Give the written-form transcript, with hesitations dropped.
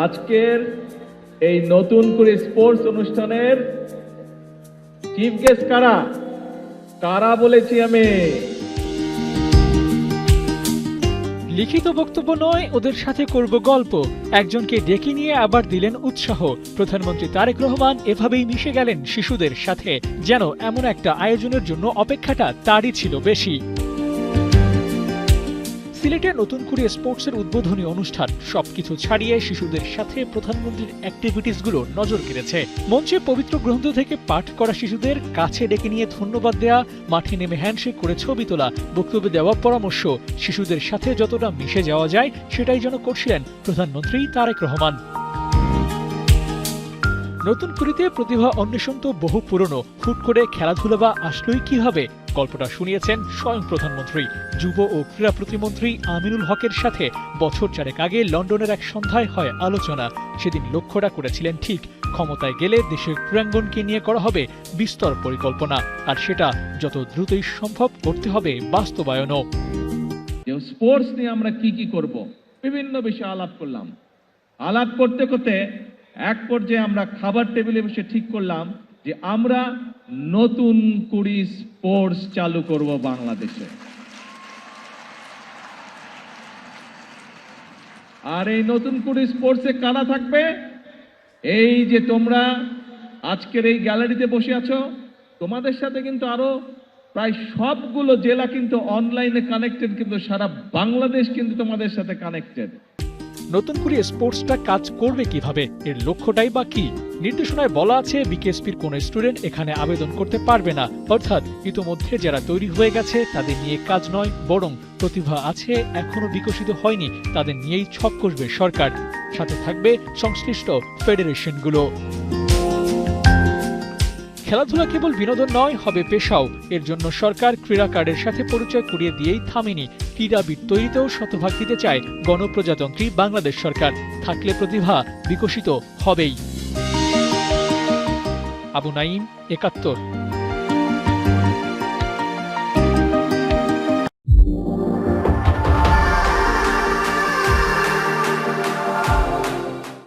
আজকের এই নতুন করে স্পোর্টস অনুষ্ঠানের চিফ গেস্ট কারা কারা বলেছি আমি। লিখিত বক্তব্য নয়, ওদের সাথে করব গল্প। একজনকে ডেকে নিয়ে আবার দিলেন উৎসাহ। প্রধানমন্ত্রী তারেক রহমান এভাবেই মিশে গেলেন শিশুদের সাথে, যেন এমন একটা আয়োজনের জন্য অপেক্ষাটা তারই ছিল বেশি। সিলেটে নতুন করে স্পোর্টসের উদ্বোধনী অনুষ্ঠান, সবকিছু ছাড়িয়ে শিশুদের সাথে প্রধানমন্ত্রীর অ্যাক্টিভিটিসগুলো নজর কেড়েছে। মঞ্চে পবিত্র গ্রন্থ থেকে পাঠ করা শিশুদের কাছে ডেকে নিয়ে ধন্যবাদ দেয়া, মাঠে নেমে হ্যান্ডশেক করে ছবি তোলা, বক্তব্যে দেওয়া পরামর্শ, শিশুদের সাথে যতটা মিশে যাওয়া যায় সেটাই যেন করছিলেন প্রধানমন্ত্রী তারেক রহমান। নতুন কুড়িতে প্রতিভা অন্বেষণ তো বহু পুরনো, হুট করে খেলাধুলা বা আসলোই কিভাবে? গল্পটা শুনিয়েছেন স্বয়ং প্রধানমন্ত্রী। যুব ও ক্রীড়া প্রতিমন্ত্রী আমিনুল হকের সাথে বছর চারেক আগে লন্ডনের এক সন্ধ্যায় হয় আলোচনা। সেদিন লক্ষ্যটা করেছিলেন ঠিক, ক্ষমতায় গেলে দেশের ক্রীড়াঙ্গনকে নিয়ে করা হবে বিস্তর পরিকল্পনা, আর সেটা যত দ্রুতই সম্ভব করতে হবে বাস্তবায়নও। স্পোর্টস নিয়ে আমরা কি করব বিভিন্ন বিষয়ে আলাপ করলাম। আলাপ করতে করতে এক পর্যায়ে আমরা খাবার টেবিলে বসে ঠিক করলাম যে আমরা নতুন করে স্পোর্টস চালু করব বাংলাদেশে। আর এই নতুন করে স্পোর্টসে কারা থাকবে? এই যে তোমরা আজকের এই গ্যালারিতে বসে আছো, তোমাদের সাথে কিন্তু আরো প্রায় সবগুলো জেলা কিন্তু অনলাইনে কানেক্টেড, কিন্তু সারা বাংলাদেশ কিন্তু তোমাদের সাথে কানেক্টেড। নতুন করে স্পোর্টসটা কাজ করবে কিভাবে, এর লক্ষ্যটাই বা কি? নির্দেশনায় বলা আছে বিকেএসপির কোন স্টুডেন্ট এখানে আবেদন করতে পারবে না, অর্থাৎ ইতোমধ্যে যারা তৈরি হয়ে গেছে তাদের নিয়ে কাজ নয়, বরং প্রতিভা আছে এখনো বিকশিত হয়নি তাদের নিয়েই ছক কষবে সরকার। সাথে থাকবে সংশ্লিষ্ট ফেডারেশনগুলো। খেলাধুলা কেবল বিনোদন নয়, হবে পেশাও। এর জন্য সরকার ক্রীড়া কার্ডের সাথে পরিচয় করিয়ে দিয়েই থামেনি। ক্রীড়াবিদ তৈরিতেও শতভাগ দিতে চায় গণপ্রজাতন্ত্রী বাংলাদেশ সরকার। থাকলে প্রতিভা বিকশিত হবেই। আবু নাঈম, ৭১।